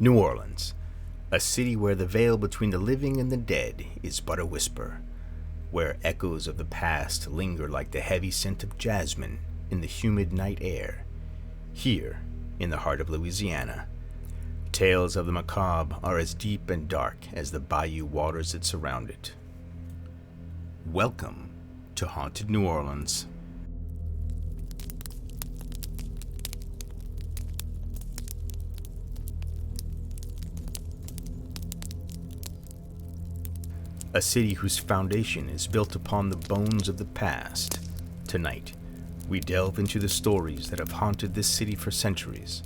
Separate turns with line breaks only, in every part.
New Orleans, a city where the veil between the living and the dead is but a whisper, where echoes of the past linger like the heavy scent of jasmine in the humid night air. Here, in the heart of Louisiana, tales of the macabre are as deep and dark as the bayou waters that surround it. Welcome to Haunted New Orleans. A city whose foundation is built upon the bones of the past. Tonight, we delve into the stories that have haunted this city for centuries.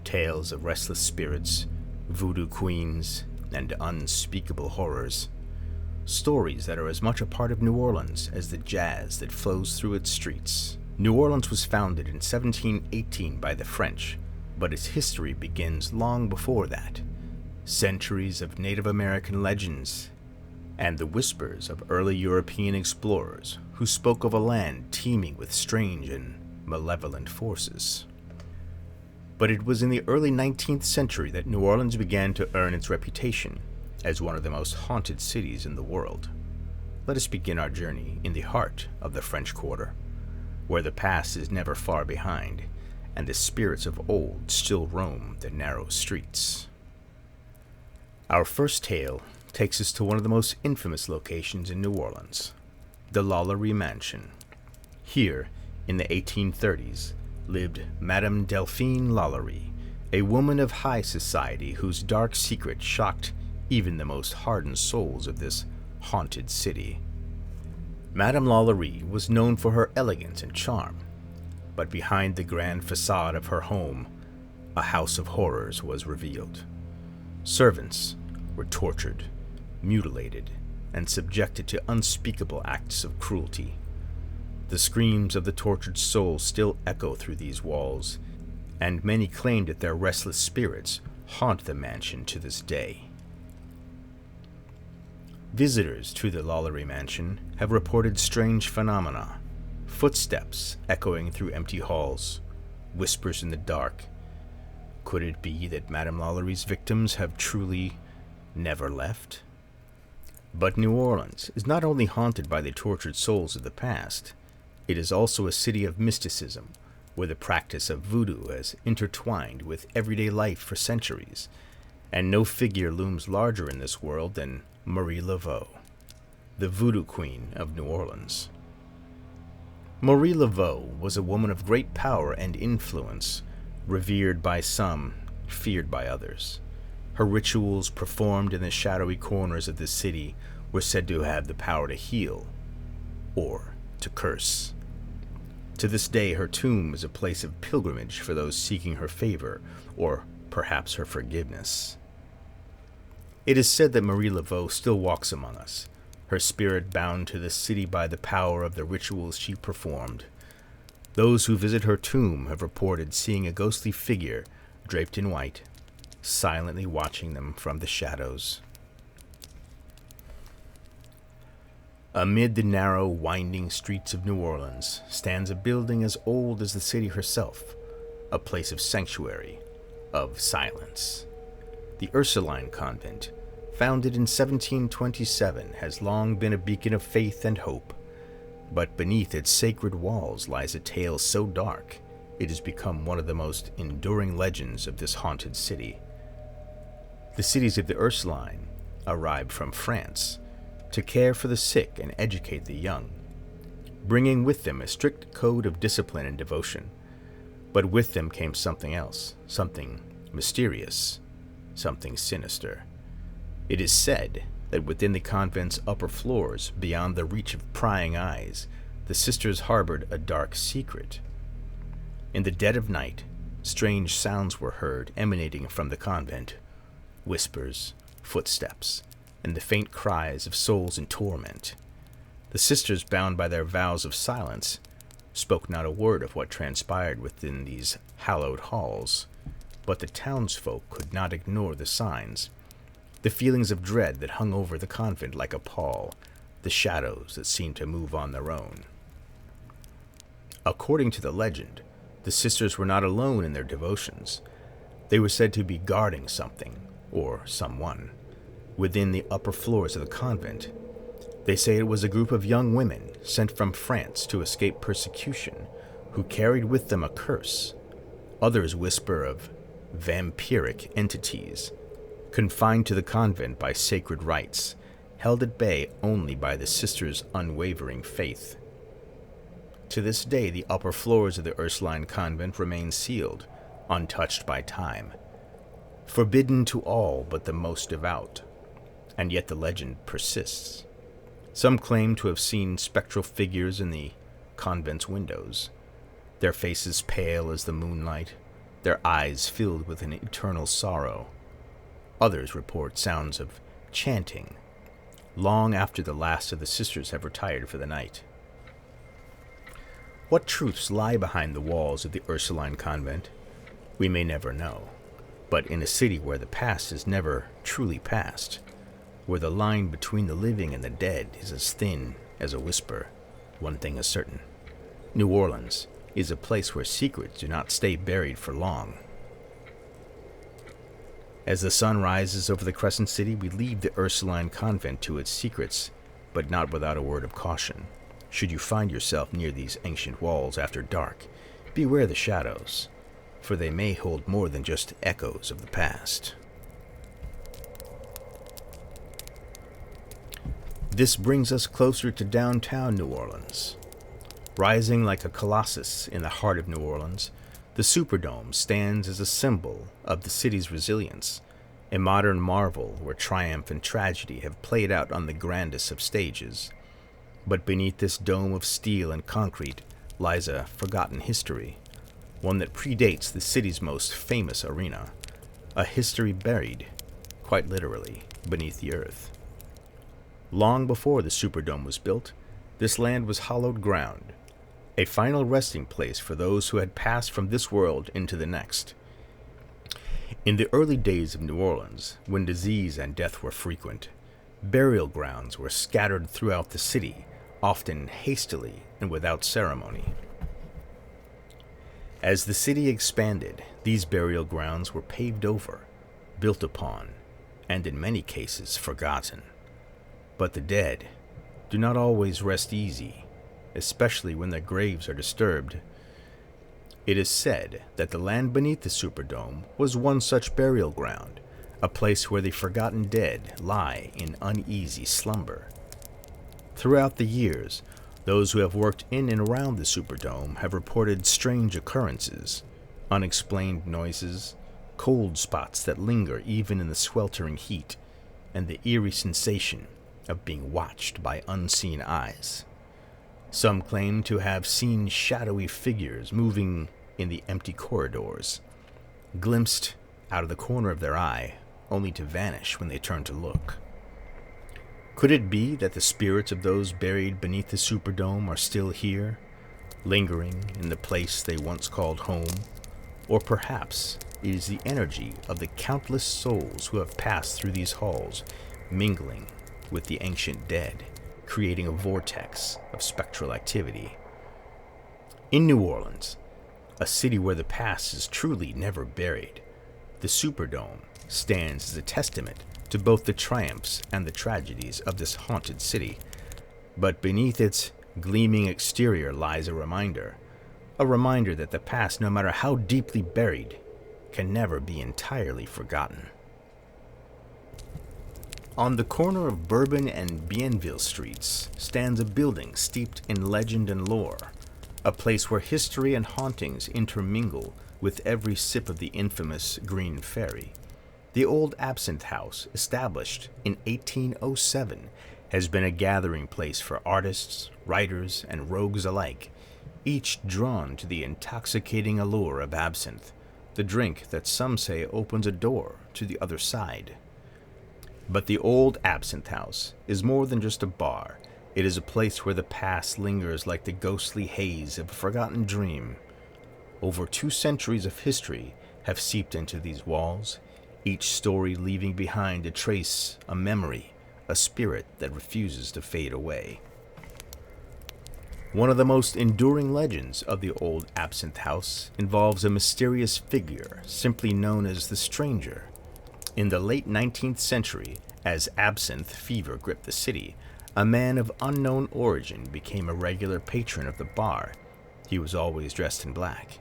Tales of restless spirits, voodoo queens, and unspeakable horrors. Stories that are as much a part of New Orleans as the jazz that flows through its streets. New Orleans was founded in 1718 by the French, but its history begins long before that. Centuries of Native American legends and the whispers of early European explorers who spoke of a land teeming with strange and malevolent forces. But it was in the early 19th century that New Orleans began to earn its reputation as one of the most haunted cities in the world. Let us begin our journey in the heart of the French Quarter, where the past is never far behind, and the spirits of old still roam the narrow streets. Our first tale takes us to one of the most infamous locations in New Orleans, the Lalaurie Mansion. Here, in the 1830s, lived Madame Delphine Lalaurie, a woman of high society whose dark secret shocked even the most hardened souls of this haunted city. Madame Lalaurie was known for her elegance and charm, but behind the grand facade of her home, a house of horrors was revealed. Servants were tortured, mutilated, and subjected to unspeakable acts of cruelty. The screams of the tortured soul still echo through these walls, and many claim that their restless spirits haunt the mansion to this day. Visitors to the Lalaurie Mansion have reported strange phenomena: footsteps echoing through empty halls, whispers in the dark. Could it be that Madame Lalaurie's victims have truly never left? But New Orleans is not only haunted by the tortured souls of the past, it is also a city of mysticism, where the practice of voodoo has intertwined with everyday life for centuries, and no figure looms larger in this world than Marie Laveau, the voodoo queen of New Orleans. Marie Laveau was a woman of great power and influence, revered by some, feared by others. Her rituals, performed in the shadowy corners of the city, were said to have the power to heal or to curse. To this day, her tomb is a place of pilgrimage for those seeking her favor, or perhaps her forgiveness. It is said that Marie Laveau still walks among us, her spirit bound to the city by the power of the rituals she performed. Those who visit her tomb have reported seeing a ghostly figure draped in white, silently watching them from the shadows. Amid the narrow, winding streets of New Orleans stands a building as old as the city herself, a place of sanctuary, of silence. The Ursuline Convent, founded in 1727, has long been a beacon of faith and hope, but beneath its sacred walls lies a tale so dark it has become one of the most enduring legends of this haunted city. The cities of the Ursuline arrived from France to care for the sick and educate the young, bringing with them a strict code of discipline and devotion. But with them came something else, something mysterious, something sinister. It is said that within the convent's upper floors, beyond the reach of prying eyes, the sisters harbored a dark secret. In the dead of night, strange sounds were heard emanating from the convent: whispers, footsteps, and the faint cries of souls in torment. The sisters, bound by their vows of silence, spoke not a word of what transpired within these hallowed halls, but the townsfolk could not ignore the signs, the feelings of dread that hung over the convent like a pall, the shadows that seemed to move on their own. According to the legend, the sisters were not alone in their devotions. They were said to be guarding something, or someone, within the upper floors of the convent. They say it was a group of young women sent from France to escape persecution who carried with them a curse. Others whisper of vampiric entities, confined to the convent by sacred rites, held at bay only by the sisters' unwavering faith. To this day, the upper floors of the Ursuline convent remain sealed, untouched by time, forbidden to all but the most devout, and yet the legend persists. Some claim to have seen spectral figures in the convent's windows, their faces pale as the moonlight, their eyes filled with an eternal sorrow. Others report sounds of chanting, long after the last of the sisters have retired for the night. What truths lie behind the walls of the Ursuline convent, we may never know, but in a city where the past is never truly past, where the line between the living and the dead is as thin as a whisper, one thing is certain: New Orleans is a place where secrets do not stay buried for long. As the sun rises over the Crescent City, we leave the Ursuline convent to its secrets, but not without a word of caution. Should you find yourself near these ancient walls after dark, beware the shadows, for they may hold more than just echoes of the past. This brings us closer to downtown New Orleans. Rising like a colossus in the heart of New Orleans, the Superdome stands as a symbol of the city's resilience, a modern marvel where triumph and tragedy have played out on the grandest of stages. But beneath this dome of steel and concrete lies a forgotten history, one that predates the city's most famous arena, a history buried, quite literally, beneath the earth. Long before the Superdome was built, this land was hallowed ground, a final resting place for those who had passed from this world into the next. In the early days of New Orleans, when disease and death were frequent, burial grounds were scattered throughout the city, often hastily and without ceremony. As the city expanded, these burial grounds were paved over, built upon, and in many cases forgotten. But the dead do not always rest easy, especially when their graves are disturbed. It is said that the land beneath the Superdome was one such burial ground, a place where the forgotten dead lie in uneasy slumber. Throughout the years, those who have worked in and around the Superdome have reported strange occurrences, unexplained noises, cold spots that linger even in the sweltering heat, and the eerie sensation of being watched by unseen eyes. Some claim to have seen shadowy figures moving in the empty corridors, glimpsed out of the corner of their eye, only to vanish when they turn to look. Could it be that the spirits of those buried beneath the Superdome are still here, lingering in the place they once called home? Or perhaps it is the energy of the countless souls who have passed through these halls, mingling with the ancient dead, creating a vortex of spectral activity. In New Orleans, a city where the past is truly never buried, the Superdome stands as a testament to both the triumphs and the tragedies of this haunted city. But beneath its gleaming exterior lies a reminder that the past, no matter how deeply buried, can never be entirely forgotten. On the corner of Bourbon and Bienville Streets stands a building steeped in legend and lore, a place where history and hauntings intermingle with every sip of the infamous Green Fairy. The old Absinthe House, established in 1807, has been a gathering place for artists, writers, and rogues alike, each drawn to the intoxicating allure of absinthe, the drink that some say opens a door to the other side. But the old Absinthe House is more than just a bar. It is a place where the past lingers like the ghostly haze of a forgotten dream. Over 2 centuries of history have seeped into these walls, each story leaving behind a trace, a memory, a spirit that refuses to fade away. One of the most enduring legends of the old Absinthe House involves a mysterious figure simply known as the Stranger. In the late 19th century, as absinthe fever gripped the city, a man of unknown origin became a regular patron of the bar. He was always dressed in black,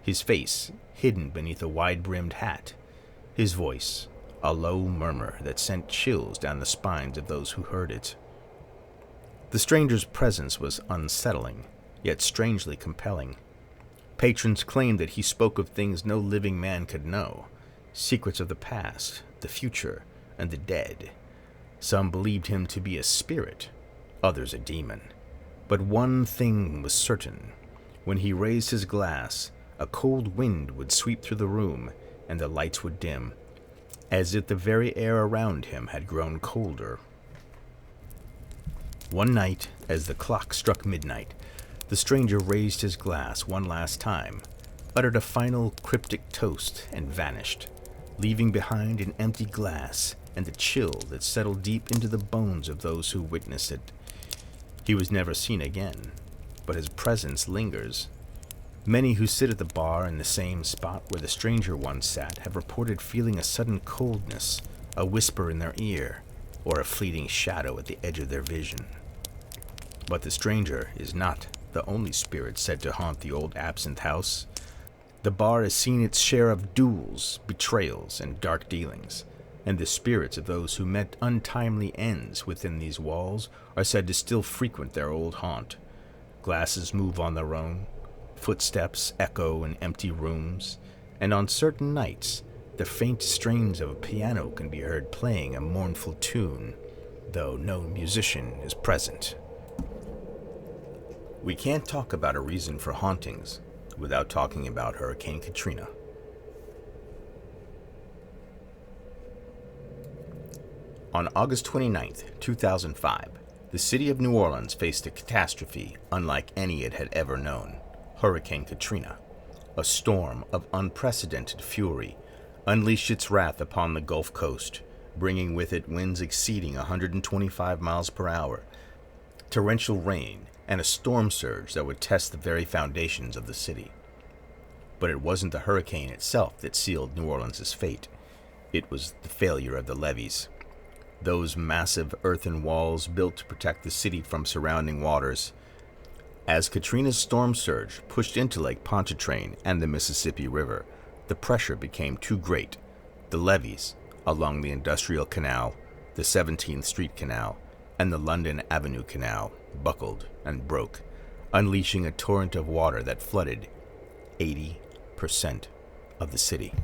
his face hidden beneath a wide-brimmed hat, his voice a low murmur that sent chills down the spines of those who heard it. The stranger's presence was unsettling, yet strangely compelling. Patrons claimed that he spoke of things no living man could know, secrets of the past, the future, and the dead. Some believed him to be a spirit, others a demon. But one thing was certain. When he raised his glass, a cold wind would sweep through the room, and the lights would dim, as if the very air around him had grown colder. One night, as the clock struck midnight, the stranger raised his glass one last time, uttered a final cryptic toast, and vanished, leaving behind an empty glass and the chill that settled deep into the bones of those who witnessed it. He was never seen again, but his presence lingers. Many who sit at the bar in the same spot where the stranger once sat have reported feeling a sudden coldness, a whisper in their ear, or a fleeting shadow at the edge of their vision. But the stranger is not the only spirit said to haunt the old Absinthe House. The bar has seen its share of duels, betrayals, and dark dealings, and the spirits of those who met untimely ends within these walls are said to still frequent their old haunt. Glasses move on their own, footsteps echo in empty rooms, and on certain nights, the faint strains of a piano can be heard playing a mournful tune, though no musician is present. We can't talk about a reason for hauntings without talking about Hurricane Katrina. On August 29, 2005, the city of New Orleans faced a catastrophe unlike any it had ever known. Hurricane Katrina, a storm of unprecedented fury, unleashed its wrath upon the Gulf Coast, bringing with it winds exceeding 125 miles per hour, torrential rain, and a storm surge that would test the very foundations of the city. But it wasn't the hurricane itself that sealed New Orleans' fate. It was the failure of the levees. Those massive earthen walls built to protect the city from surrounding waters. As Katrina's storm surge pushed into Lake Pontchartrain and the Mississippi River, the pressure became too great. The levees along the Industrial Canal, the 17th Street Canal, and the London Avenue Canal buckled and broke, unleashing a torrent of water that flooded 80% of the city.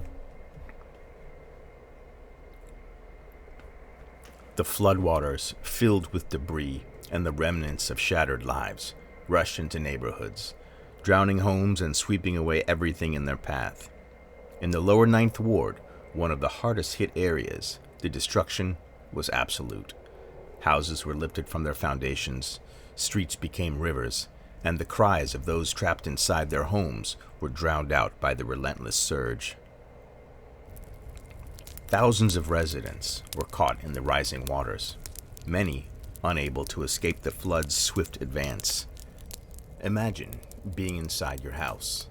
The floodwaters, filled with debris and the remnants of shattered lives, rushed into neighborhoods, drowning homes and sweeping away everything in their path. In the lower Ninth Ward, one of the hardest hit areas, the destruction was absolute. Houses were lifted from their foundations, streets became rivers, and the cries of those trapped inside their homes were drowned out by the relentless surge. Thousands of residents were caught in the rising waters, many unable to escape the flood's swift advance. Imagine being inside your house.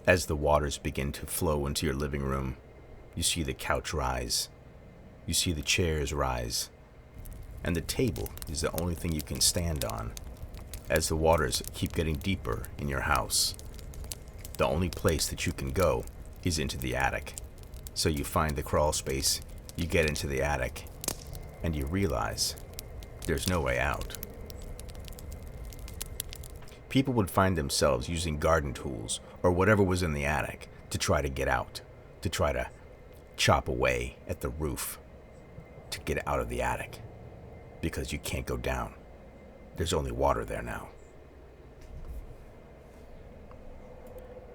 As the waters begin to flow into your living room, you see the couch rise, you see the chairs rise, and the table is the only thing you can stand on. As the waters keep getting deeper in your house, the only place that you can go is into the attic. So you find the crawl space, you get into the attic, and you realize there's no way out. People would find themselves using garden tools or whatever was in the attic to try to get out, to try to chop away at the roof to get out of the attic, because you can't go down. There's only water there now.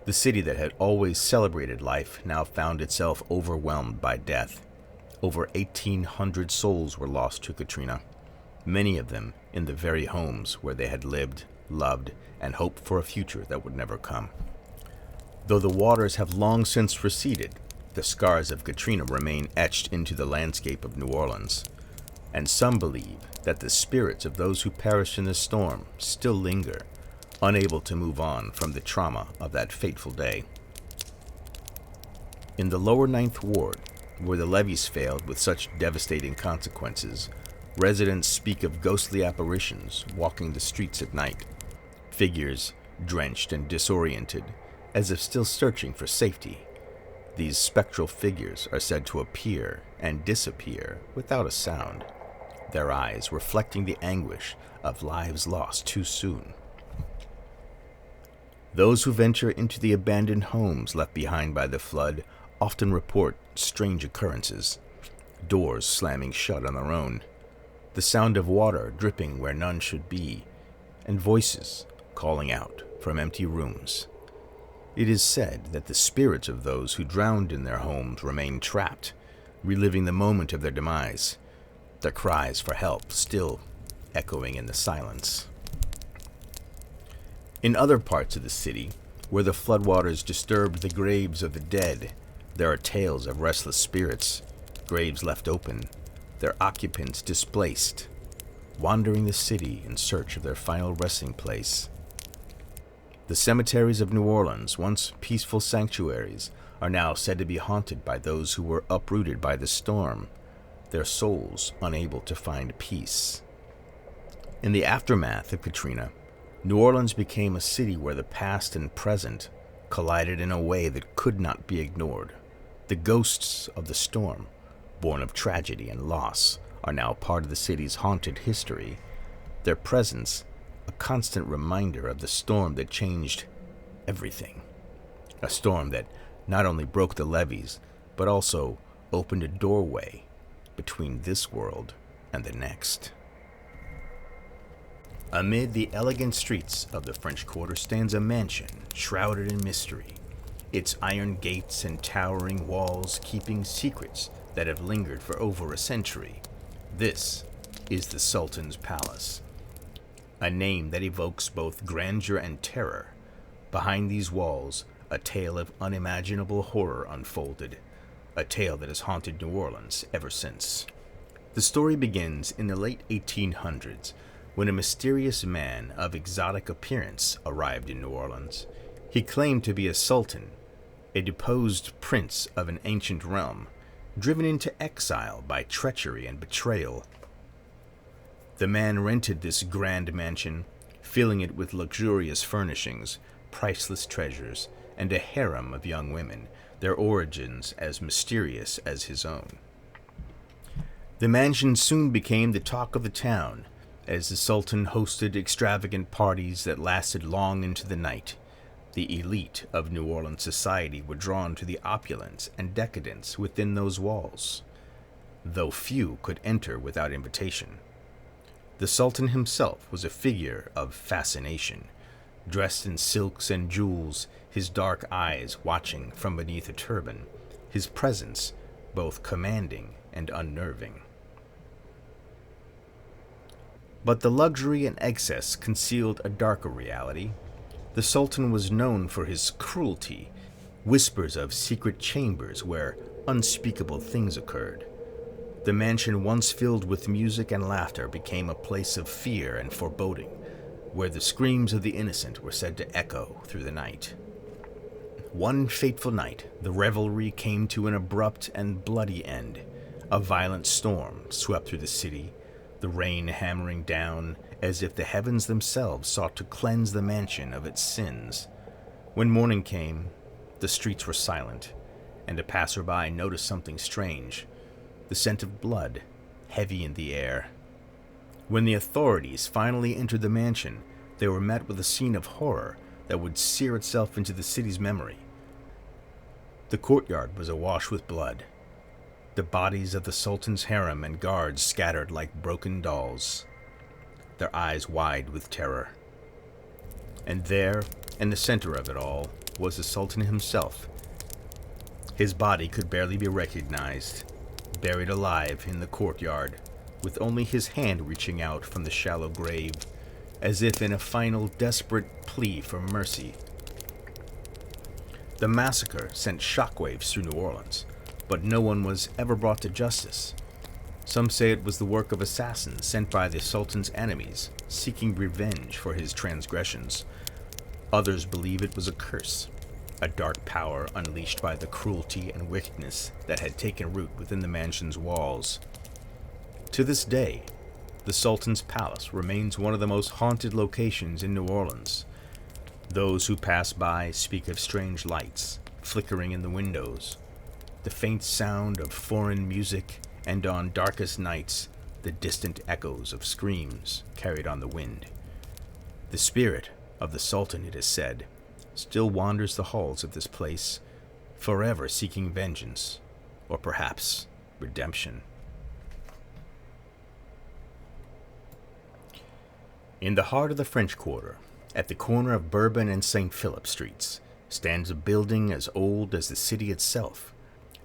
The city that had always celebrated life now found itself overwhelmed by death. Over 1,800 souls were lost to Katrina, many of them in the very homes where they had lived, loved, and hoped for a future that would never come. Though the waters have long since receded, the scars of Katrina remain etched into the landscape of New Orleans, and some believe that the spirits of those who perished in the storm still linger, unable to move on from the trauma of that fateful day. In the lower Ninth Ward, where the levees failed with such devastating consequences, residents speak of ghostly apparitions walking the streets at night, figures drenched and disoriented, as if still searching for safety. These spectral figures are said to appear and disappear without a sound, their eyes reflecting the anguish of lives lost too soon. Those who venture into the abandoned homes left behind by the flood often report strange occurrences, doors slamming shut on their own, the sound of water dripping where none should be, and voices calling out from empty rooms. It is said that the spirits of those who drowned in their homes remain trapped, reliving the moment of their demise, their cries for help still echoing in the silence. In other parts of the city, where the floodwaters disturbed the graves of the dead, there are tales of restless spirits, graves left open, their occupants displaced, wandering the city in search of their final resting place. The cemeteries of New Orleans, once peaceful sanctuaries, are now said to be haunted by those who were uprooted by the storm, their souls unable to find peace. In the aftermath of Katrina, New Orleans became a city where the past and present collided in a way that could not be ignored. The ghosts of the storm, born of tragedy and loss, are now part of the city's haunted history, their presence a constant reminder of the storm that changed everything. A storm that not only broke the levees, but also opened a doorway between this world and the next. Amid the elegant streets of the French Quarter stands a mansion shrouded in mystery, its iron gates and towering walls keeping secrets that have lingered for over a century. This is the Sultan's Palace, a name that evokes both grandeur and terror. Behind these walls, a tale of unimaginable horror unfolded, a tale that has haunted New Orleans ever since. The story begins in the late 1800s, when a mysterious man of exotic appearance arrived in New Orleans. He claimed to be a sultan, a deposed prince of an ancient realm, driven into exile by treachery and betrayal. The man rented this grand mansion, filling it with luxurious furnishings, priceless treasures, and a harem of young women, their origins as mysterious as his own. The mansion soon became the talk of the town, as the Sultan hosted extravagant parties that lasted long into the night. The elite of New Orleans society were drawn to the opulence and decadence within those walls, though few could enter without invitation. The Sultan himself was a figure of fascination, dressed in silks and jewels, his dark eyes watching from beneath a turban, his presence both commanding and unnerving. But the luxury and excess concealed a darker reality. The Sultan was known for his cruelty, whispers of secret chambers where unspeakable things occurred. The mansion, once filled with music and laughter, became a place of fear and foreboding, where the screams of the innocent were said to echo through the night. One fateful night, the revelry came to an abrupt and bloody end. A violent storm swept through the city, the rain hammering down as if the heavens themselves sought to cleanse the mansion of its sins. When morning came, the streets were silent, and a passerby noticed something strange, the scent of blood heavy in the air. When the authorities finally entered the mansion, they were met with a scene of horror that would sear itself into the city's memory. The courtyard was awash with blood, the bodies of the Sultan's harem and guards scattered like broken dolls, their eyes wide with terror. And there, in the center of it all, was the Sultan himself. His body could barely be recognized, buried alive in the courtyard, with only his hand reaching out from the shallow grave, as if in a final desperate plea for mercy. The massacre sent shockwaves through New Orleans, but no one was ever brought to justice. Some say it was the work of assassins sent by the Sultan's enemies, seeking revenge for his transgressions. Others believe it was a curse, a dark power unleashed by the cruelty and wickedness that had taken root within the mansion's walls. To this day, the Sultan's Palace remains one of the most haunted locations in New Orleans. Those who pass by speak of strange lights flickering in the windows, the faint sound of foreign music, and on darkest nights, the distant echoes of screams carried on the wind. The spirit of the Sultan, it is said, still wanders the halls of this place, forever seeking vengeance, or perhaps redemption. In the heart of the French Quarter, at the corner of Bourbon and St. Philip Streets, stands a building as old as the city itself,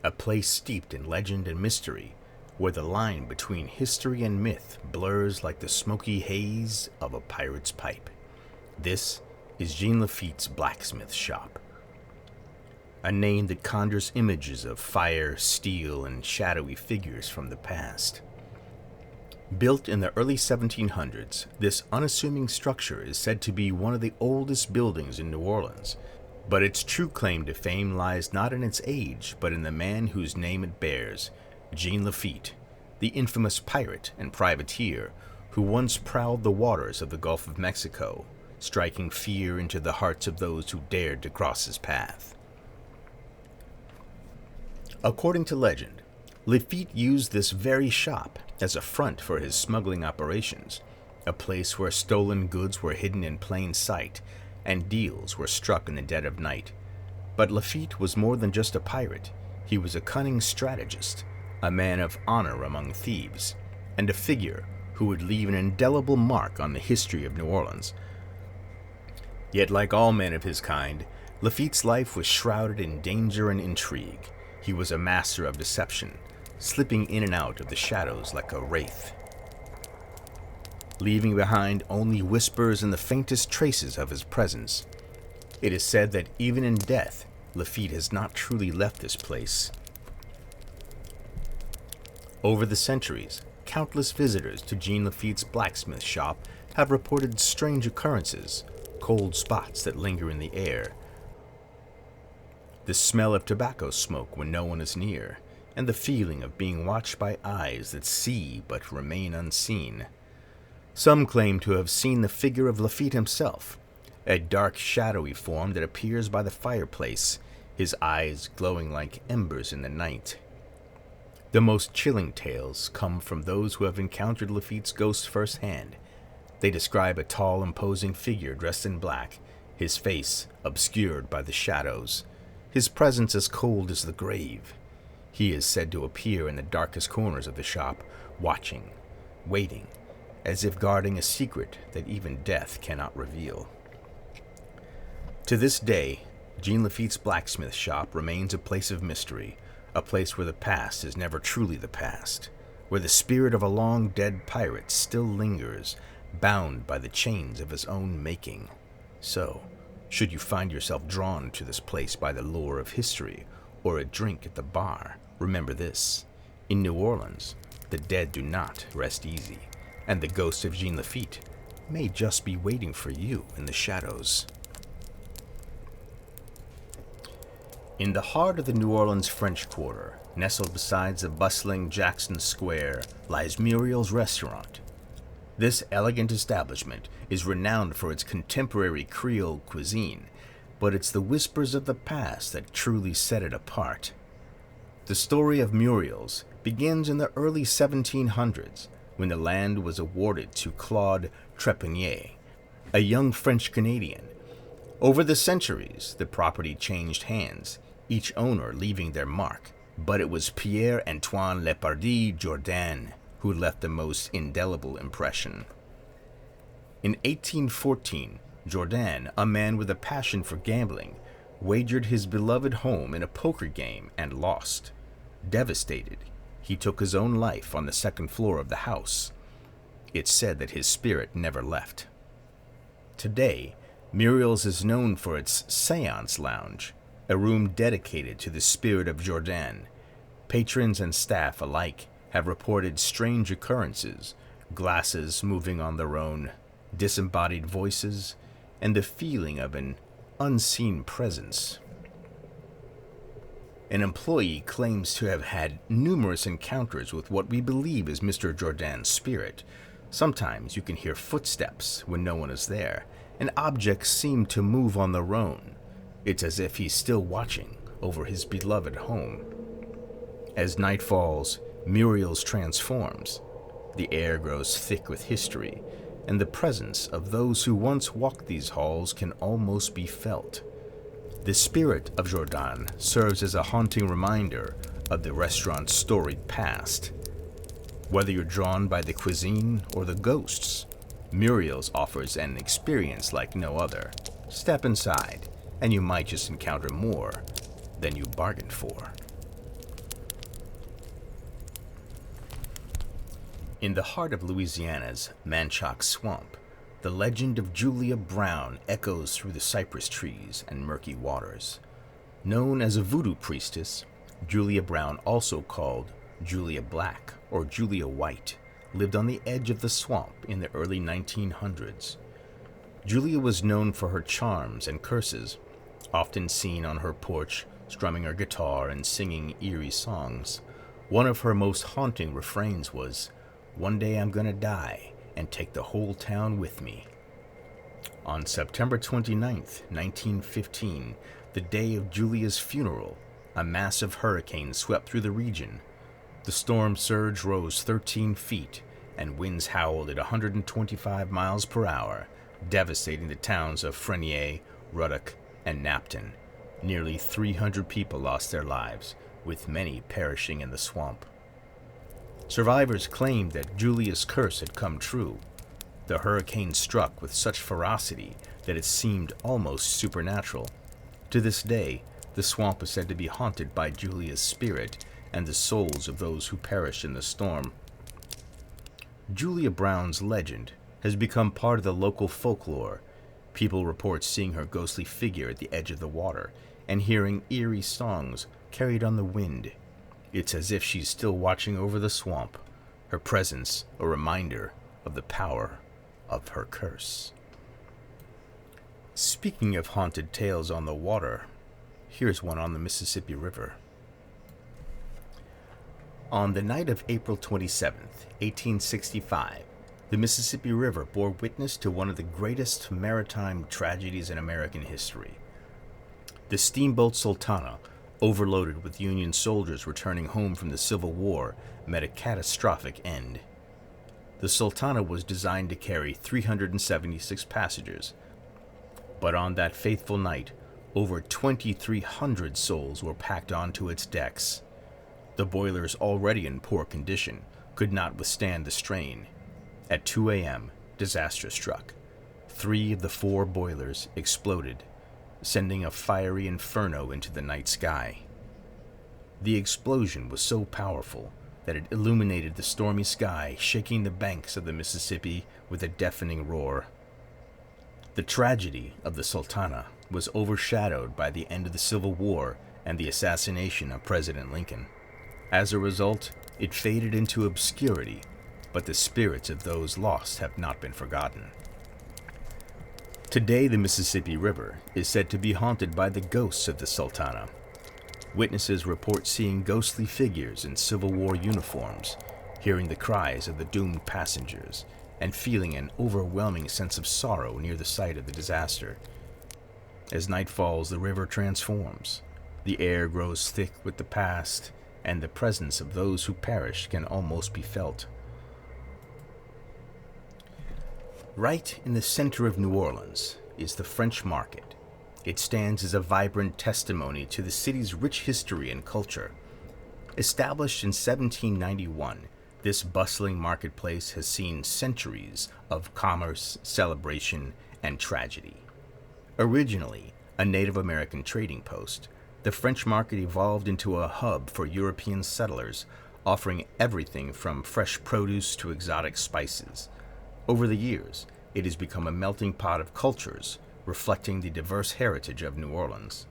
a place steeped in legend and mystery, where the line between history and myth blurs like the smoky haze of a pirate's pipe. This is Jean Lafitte's blacksmith shop, a name that conjures images of fire, steel, and shadowy figures from the past. Built in the early 1700s, this unassuming structure is said to be one of the oldest buildings in New Orleans, but its true claim to fame lies not in its age, but in the man whose name it bears, Jean Lafitte, the infamous pirate and privateer who once prowled the waters of the Gulf of Mexico, striking fear into the hearts of those who dared to cross his path. According to legend, Lafitte used this very shop as a front for his smuggling operations, a place where stolen goods were hidden in plain sight and deals were struck in the dead of night. But Lafitte was more than just a pirate. He was a cunning strategist, a man of honor among thieves, and a figure who would leave an indelible mark on the history of New Orleans. Yet, like all men of his kind, Lafitte's life was shrouded in danger and intrigue. He was a master of deception, slipping in and out of the shadows like a wraith, leaving behind only whispers and the faintest traces of his presence. It is said that even in death, Lafitte has not truly left this place. Over the centuries, countless visitors to Jean Lafitte's blacksmith shop have reported strange occurrences, cold spots that linger in the air, the smell of tobacco smoke when no one is near, and the feeling of being watched by eyes that see but remain unseen. Some claim to have seen the figure of Lafitte himself, a dark, shadowy form that appears by the fireplace, his eyes glowing like embers in the night. The most chilling tales come from those who have encountered Lafitte's ghost firsthand. They describe a tall, imposing figure dressed in black, his face obscured by the shadows, his presence as cold as the grave. He is said to appear in the darkest corners of the shop, watching, waiting, as if guarding a secret that even death cannot reveal. To this day, Jean Lafitte's blacksmith shop remains a place of mystery, a place where the past is never truly the past, where the spirit of a long-dead pirate still lingers, bound by the chains of his own making. So, should you find yourself drawn to this place by the lure of history or a drink at the bar, remember this: in New Orleans, the dead do not rest easy, and the ghost of Jean Lafitte may just be waiting for you in the shadows. In the heart of the New Orleans French Quarter, nestled beside the bustling Jackson Square, lies Muriel's Restaurant. This elegant establishment is renowned for its contemporary Creole cuisine, but it's the whispers of the past that truly set it apart. The story of Muriel's begins in the early 1700s, when the land was awarded to Claude Trepanier, a young French-Canadian. Over the centuries, the property changed hands, each owner leaving their mark, but it was Pierre-Antoine Lepardie Jourdain who left the most indelible impression. In 1814, Jourdain, a man with a passion for gambling, wagered his beloved home in a poker game and lost. Devastated, he took his own life on the second floor of the house. It's said that his spirit never left. Today, Muriel's is known for its Seance Lounge, a room dedicated to the spirit of Jourdain. Patrons and staff alike have reported strange occurrences, glasses moving on their own, disembodied voices, and the feeling of an unseen presence. An employee claims to have had numerous encounters with what we believe is Mr. Jourdain's spirit. Sometimes you can hear footsteps when no one is there, and objects seem to move on their own. It's as if he's still watching over his beloved home. As night falls, Muriel's transforms. The air grows thick with history, and the presence of those who once walked these halls can almost be felt. The spirit of Jourdain serves as a haunting reminder of the restaurant's storied past. Whether you're drawn by the cuisine or the ghosts, Muriel's offers an experience like no other. Step inside, and you might just encounter more than you bargained for. In the heart of Louisiana's Manchac Swamp, the legend of Julia Brown echoes through the cypress trees and murky waters. Known as a voodoo priestess, Julia Brown, also called Julia Black or Julia White, lived on the edge of the swamp in the early 1900s. Julia was known for her charms and curses, often seen on her porch strumming her guitar and singing eerie songs. One of her most haunting refrains was, "One day I'm gonna die and take the whole town with me." On September 29th, 1915, the day of Julia's funeral, a massive hurricane swept through the region. The storm surge rose 13 feet, and winds howled at 125 miles per hour, devastating the towns of Frenier, Ruddock, and Napton. Nearly 300 people lost their lives, with many perishing in the swamp. Survivors claimed that Julia's curse had come true. The hurricane struck with such ferocity that it seemed almost supernatural. To this day, the swamp is said to be haunted by Julia's spirit and the souls of those who perished in the storm. Julia Brown's legend has become part of the local folklore. People report seeing her ghostly figure at the edge of the water and hearing eerie songs carried on the wind. It's as if she's still watching over the swamp, her presence a reminder of the power of her curse. Speaking of haunted tales on the water, here's one on the Mississippi River. On the night of April 27th, 1865, the Mississippi River bore witness to one of the greatest maritime tragedies in American history. The steamboat Sultana, overloaded with Union soldiers returning home from the Civil War, met a catastrophic end. The Sultana was designed to carry 376 passengers, but on that faithful night, over 2,300 souls were packed onto its decks. The boilers, already in poor condition, could not withstand the strain. At 2 a.m., disaster struck. 3 of the 4 boilers exploded, sending a fiery inferno into the night sky. The explosion was so powerful that it illuminated the stormy sky, shaking the banks of the Mississippi with a deafening roar. The tragedy of the Sultana was overshadowed by the end of the Civil War and the assassination of President Lincoln. As a result, it faded into obscurity, but the spirits of those lost have not been forgotten. Today, the Mississippi River is said to be haunted by the ghosts of the Sultana. Witnesses report seeing ghostly figures in Civil War uniforms, hearing the cries of the doomed passengers, and feeling an overwhelming sense of sorrow near the site of the disaster. As night falls, the river transforms. The air grows thick with the past, and the presence of those who perished can almost be felt. Right in the center of New Orleans is the French Market. It stands as a vibrant testimony to the city's rich history and culture. Established in 1791, this bustling marketplace has seen centuries of commerce, celebration, and tragedy. Originally a Native American trading post, the French Market evolved into a hub for European settlers, offering everything from fresh produce to exotic spices. Over the years, it has become a melting pot of cultures, reflecting the diverse heritage of New Orleans.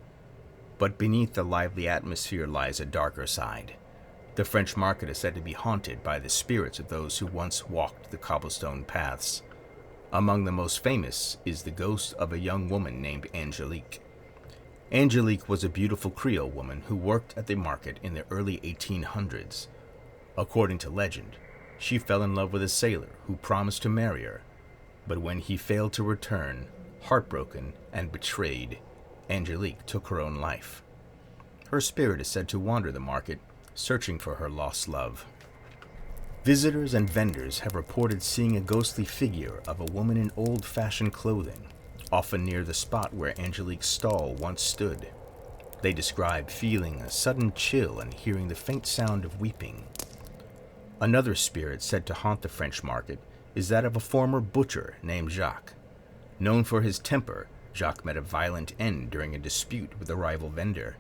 But beneath the lively atmosphere lies a darker side. The French Market is said to be haunted by the spirits of those who once walked the cobblestone paths. Among the most famous is the ghost of a young woman named Angelique. Angelique was a beautiful Creole woman who worked at the market in the early 1800s. According to legend, she fell in love with a sailor who promised to marry her, but when he failed to return, heartbroken and betrayed, Angelique took her own life. Her spirit is said to wander the market, searching for her lost love. Visitors and vendors have reported seeing a ghostly figure of a woman in old-fashioned clothing, often near the spot where Angelique's stall once stood. They describe feeling a sudden chill and hearing the faint sound of weeping. Another spirit said to haunt the French market is that of a former butcher named Jacques. Known for his temper, Jacques met a violent end during a dispute with a rival vendor.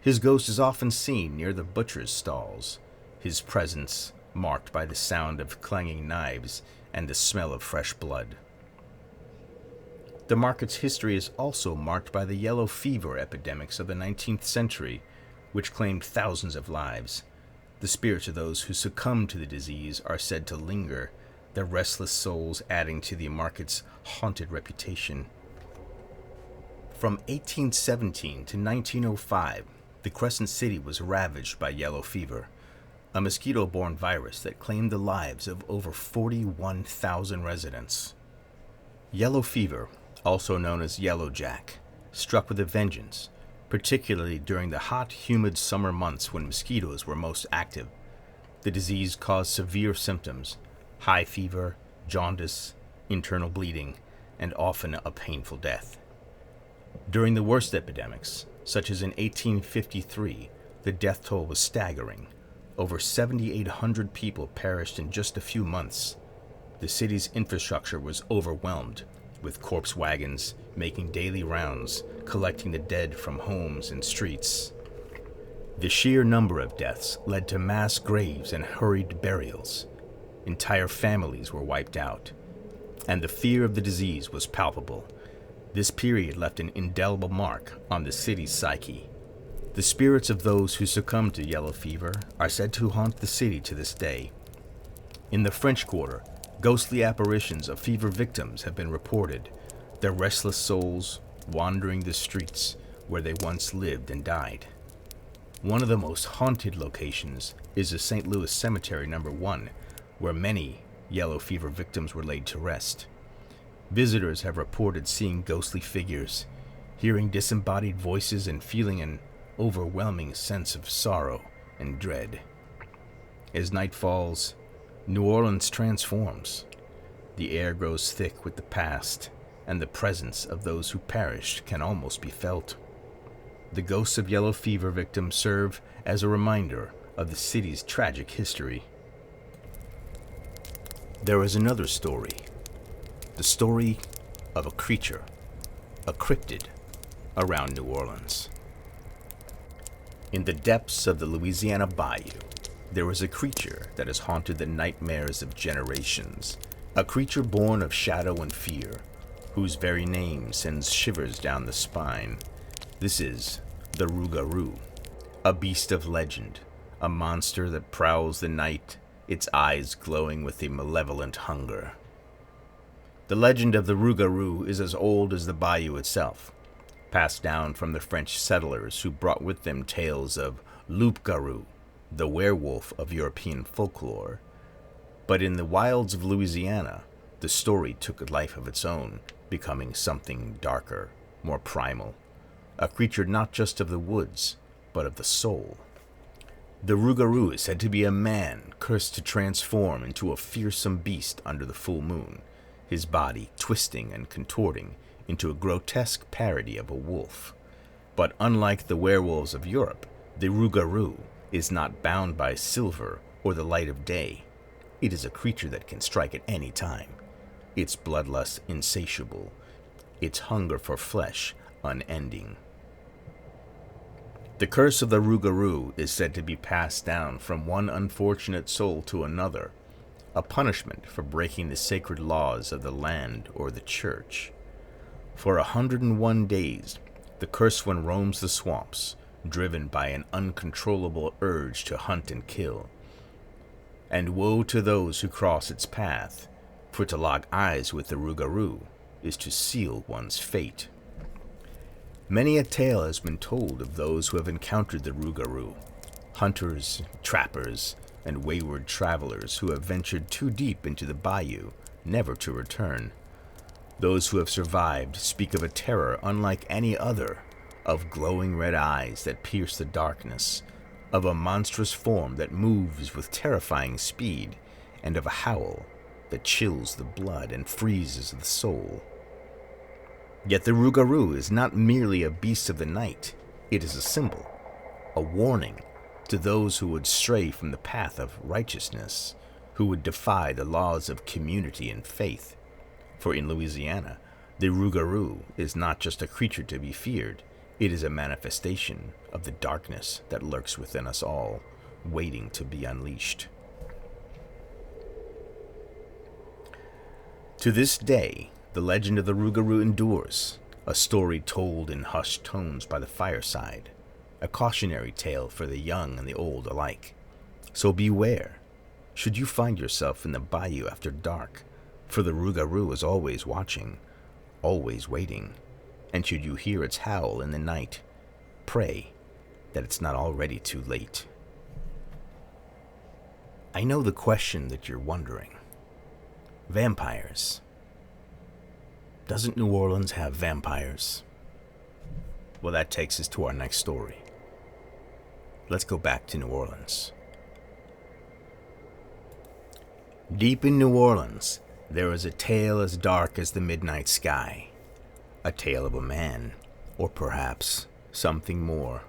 His ghost is often seen near the butcher's stalls, his presence marked by the sound of clanging knives and the smell of fresh blood. The market's history is also marked by the yellow fever epidemics of the 19th century, which claimed thousands of lives. The spirits of those who succumbed to the disease are said to linger, their restless souls adding to the market's haunted reputation. From 1817 to 1905, the Crescent City was ravaged by yellow fever, a mosquito-borne virus that claimed the lives of over 41,000 residents. Yellow fever, also known as Yellow Jack, struck with a vengeance, particularly during the hot, humid summer months when mosquitoes were most active. The disease caused severe symptoms: high fever, jaundice, internal bleeding, and often a painful death. During the worst epidemics, such as in 1853, the death toll was staggering. Over 7,800 people perished in just a few months. The city's infrastructure was overwhelmed, with corpse wagons making daily rounds, collecting the dead from homes and streets. The sheer number of deaths led to mass graves and hurried burials. Entire families were wiped out, and the fear of the disease was palpable. This period left an indelible mark on the city's psyche. The spirits of those who succumbed to yellow fever are said to haunt the city to this day. In the French Quarter, ghostly apparitions of fever victims have been reported, their restless souls wandering the streets where they once lived and died. One of the most haunted locations is the St. Louis Cemetery No. 1, where many yellow fever victims were laid to rest. Visitors have reported seeing ghostly figures, hearing disembodied voices, and feeling an overwhelming sense of sorrow and dread. As night falls, New Orleans transforms. The air grows thick with the past, and the presence of those who perished can almost be felt. The ghosts of yellow fever victims serve as a reminder of the city's tragic history. There is another story, the story of a creature, a cryptid, around New Orleans. In the depths of the Louisiana Bayou, there is a creature that has haunted the nightmares of generations, a creature born of shadow and fear, whose very name sends shivers down the spine. This is the Rougarou, a beast of legend, a monster that prowls the night, its eyes glowing with a malevolent hunger. The legend of the Rougarou is as old as the bayou itself, passed down from the French settlers who brought with them tales of loup-garou, the werewolf of European folklore. But in the wilds of Louisiana, the story took a life of its own, becoming something darker, more primal, a creature not just of the woods, but of the soul. The Rougarou is said to be a man cursed to transform into a fearsome beast under the full moon, his body twisting and contorting into a grotesque parody of a wolf. But unlike the werewolves of Europe, the Rougarou is not bound by silver or the light of day. It is a creature that can strike at any time, its bloodlust insatiable, its hunger for flesh unending. The curse of the Rougarou is said to be passed down from one unfortunate soul to another, a punishment for breaking the sacred laws of the land or the church. For 101 days, the cursed one roams the swamps, driven by an uncontrollable urge to hunt and kill. And woe to those who cross its path, for to lock eyes with the Rougarou is to seal one's fate. Many a tale has been told of those who have encountered the Rougarou, hunters, trappers, and wayward travelers who have ventured too deep into the bayou never to return. Those who have survived speak of a terror unlike any other, of glowing red eyes that pierce the darkness, of a monstrous form that moves with terrifying speed, and of a howl that chills the blood and freezes the soul. Yet the Rougarou is not merely a beast of the night, it is a symbol, a warning to those who would stray from the path of righteousness, who would defy the laws of community and faith. For in Louisiana, the Rougarou is not just a creature to be feared, it is a manifestation of the darkness that lurks within us all, waiting to be unleashed. To this day, the legend of the Rougarou endures, a story told in hushed tones by the fireside, a cautionary tale for the young and the old alike. So beware, should you find yourself in the bayou after dark, for the Rougarou is always watching, always waiting, and should you hear its howl in the night, pray that it's not already too late. I know the question that you're wondering. Vampires. Doesn't New Orleans have vampires? Well, that takes us to our next story. Let's go back to New Orleans. Deep in New Orleans, there is a tale as dark as the midnight sky. A tale of a man, or perhaps something more,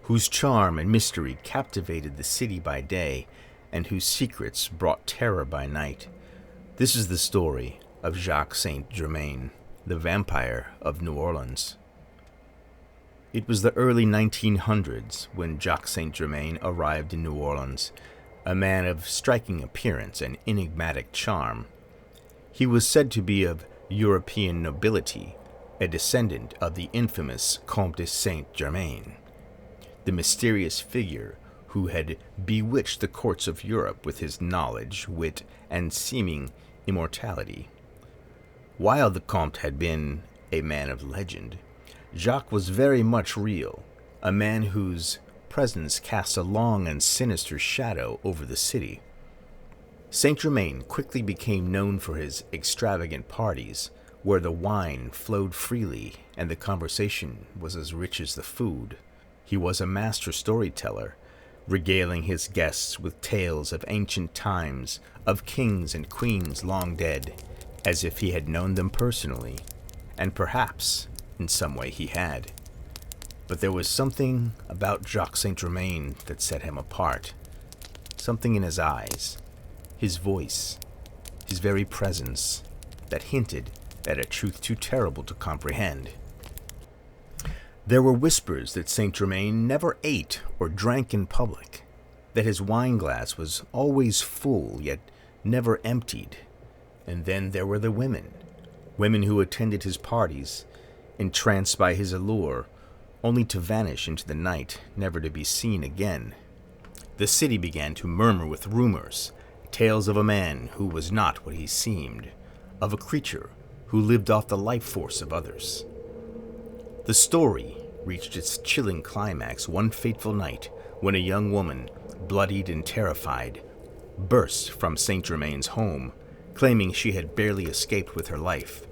whose charm and mystery captivated the city by day, and whose secrets brought terror by night. This is the story of Jacques Saint Germain, the vampire of New Orleans. It was the early 1900s when Jacques Saint Germain arrived in New Orleans, a man of striking appearance and enigmatic charm. He was said to be of European nobility, a descendant of the infamous Comte de Saint Germain, the mysterious figure who had bewitched the courts of Europe with his knowledge, wit, and seeming immortality. While the Comte had been a man of legend, Jacques was very much real, a man whose presence cast a long and sinister shadow over the city. Saint Germain quickly became known for his extravagant parties, where the wine flowed freely and the conversation was as rich as the food. He was a master storyteller, regaling his guests with tales of ancient times, of kings and queens long dead, as if he had known them personally, and perhaps in some way he had. But there was something about Jacques Saint Germain that set him apart. Something in his eyes, his voice, his very presence, that hinted at a truth too terrible to comprehend. There were whispers that Saint Germain never ate or drank in public, that his wine glass was always full yet never emptied. And then there were the women who attended his parties, entranced by his allure, only to vanish into the night, never to be seen again. The city began to murmur with rumors, tales of a man who was not what he seemed, of a creature who lived off the life force of others. The story reached its chilling climax one fateful night when a young woman, bloodied and terrified, burst from Saint Germain's home, claiming she had barely escaped with her life.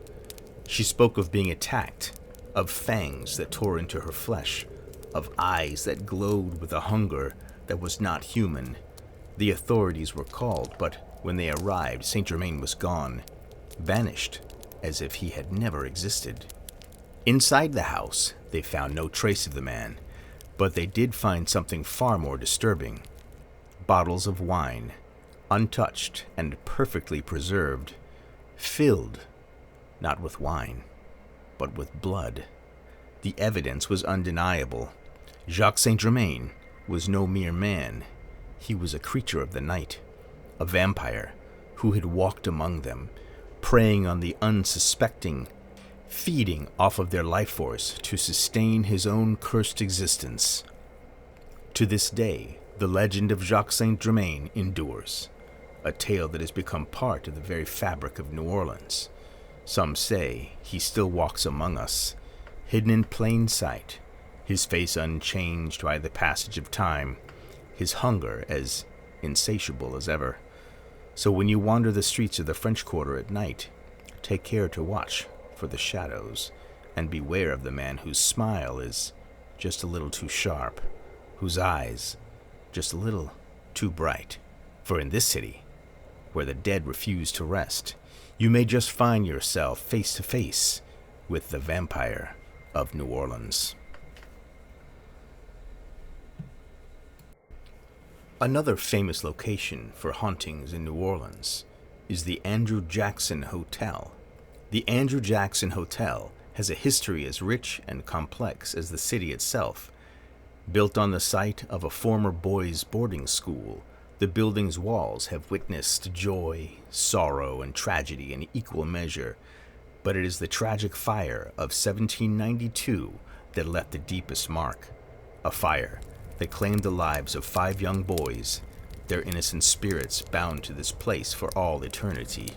She spoke of being attacked, of fangs that tore into her flesh, of eyes that glowed with a hunger that was not human. The authorities were called, but when they arrived, Saint Germain was gone, vanished, as if he had never existed. Inside the house, they found no trace of the man, but they did find something far more disturbing. Bottles of wine, untouched and perfectly preserved, filled not with wine, but with blood. The evidence was undeniable. Jacques Saint Germain was no mere man. He was a creature of the night, a vampire who had walked among them, preying on the unsuspecting, feeding off of their life force to sustain his own cursed existence. To this day, the legend of Jacques Saint Germain endures, a tale that has become part of the very fabric of New Orleans. Some say he still walks among us, hidden in plain sight, his face unchanged by the passage of time, his hunger as insatiable as ever. So when you wander the streets of the French Quarter at night, take care to watch for the shadows, and beware of the man whose smile is just a little too sharp, whose eyes just a little too bright. For in this city, where the dead refuse to rest, you may just find yourself face to face with the vampire of New Orleans. Another famous location for hauntings in New Orleans is the Andrew Jackson Hotel. The Andrew Jackson Hotel has a history as rich and complex as the city itself. Built on the site of a former boys' boarding school, the building's walls have witnessed joy, sorrow, and tragedy in equal measure, but it is the tragic fire of 1792 that left the deepest mark. A fire that claimed the lives of 5 young boys, their innocent spirits bound to this place for all eternity.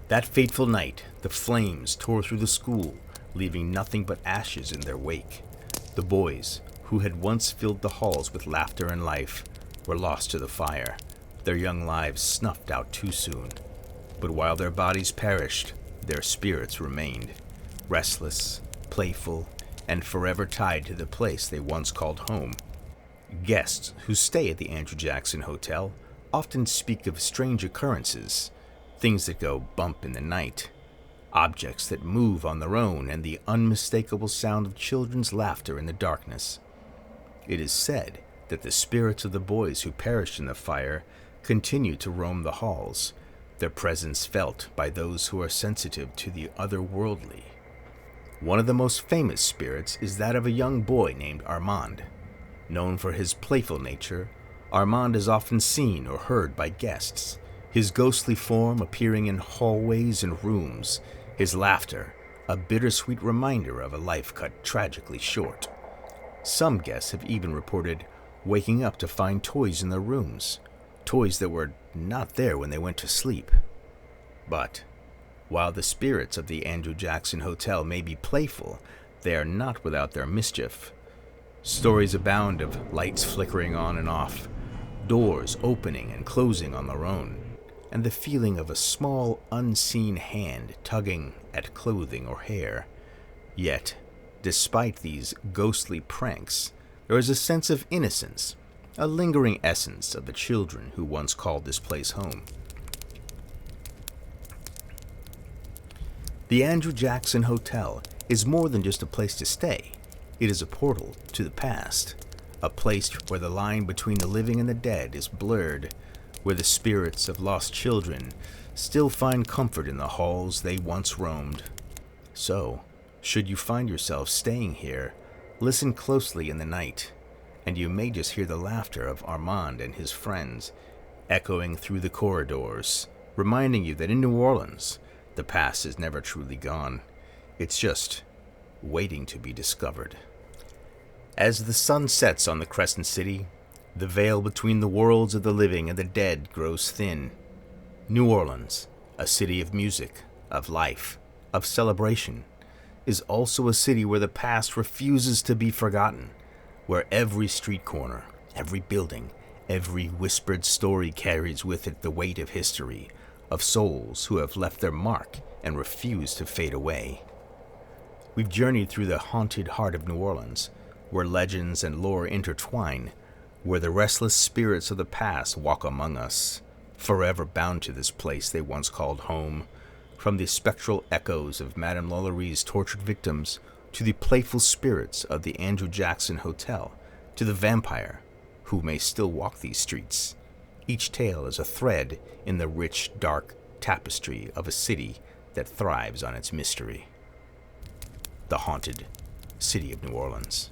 That fateful night, the flames tore through the school, leaving nothing but ashes in their wake. The boys, who had once filled the halls with laughter and life, were lost to the fire, their young lives snuffed out too soon. But while their bodies perished, their spirits remained, restless, playful, and forever tied to the place they once called home. Guests who stay at the Andrew Jackson Hotel often speak of strange occurrences, things that go bump in the night, objects that move on their own, and the unmistakable sound of children's laughter in the darkness. It is said that the spirits of the boys who perished in the fire continue to roam the halls, their presence felt by those who are sensitive to the otherworldly. One of the most famous spirits is that of a young boy named Armand. Known for his playful nature, Armand is often seen or heard by guests, his ghostly form appearing in hallways and rooms, his laughter a bittersweet reminder of a life cut tragically short. Some guests have even reported waking up to find toys in their rooms, toys that were not there when they went to sleep. But while the spirits of the Andrew Jackson Hotel may be playful, they are not without their mischief. Stories abound of lights flickering on and off, doors opening and closing on their own, and the feeling of a small, unseen hand tugging at clothing or hair. Yet, despite these ghostly pranks, there is a sense of innocence, a lingering essence of the children who once called this place home. The Andrew Jackson Hotel is more than just a place to stay. It is a portal to the past, a place where the line between the living and the dead is blurred, where the spirits of lost children still find comfort in the halls they once roamed. So, should you find yourself staying here, listen closely in the night, and you may just hear the laughter of Armand and his friends echoing through the corridors, reminding you that in New Orleans, the past is never truly gone. It's just waiting to be discovered. As the sun sets on the Crescent City, the veil between the worlds of the living and the dead grows thin. New Orleans, a city of music, of life, of celebration, is also a city where the past refuses to be forgotten, where every street corner, every building, every whispered story carries with it the weight of history, of souls who have left their mark and refuse to fade away. We've journeyed through the haunted heart of New Orleans, where legends and lore intertwine, where the restless spirits of the past walk among us, forever bound to this place they once called home. From the spectral echoes of Madame Lalaurie tortured victims, to the playful spirits of the Andrew Jackson Hotel, to the vampire who may still walk these streets. Each tale is a thread in the rich, dark tapestry of a city that thrives on its mystery. The haunted city of New Orleans.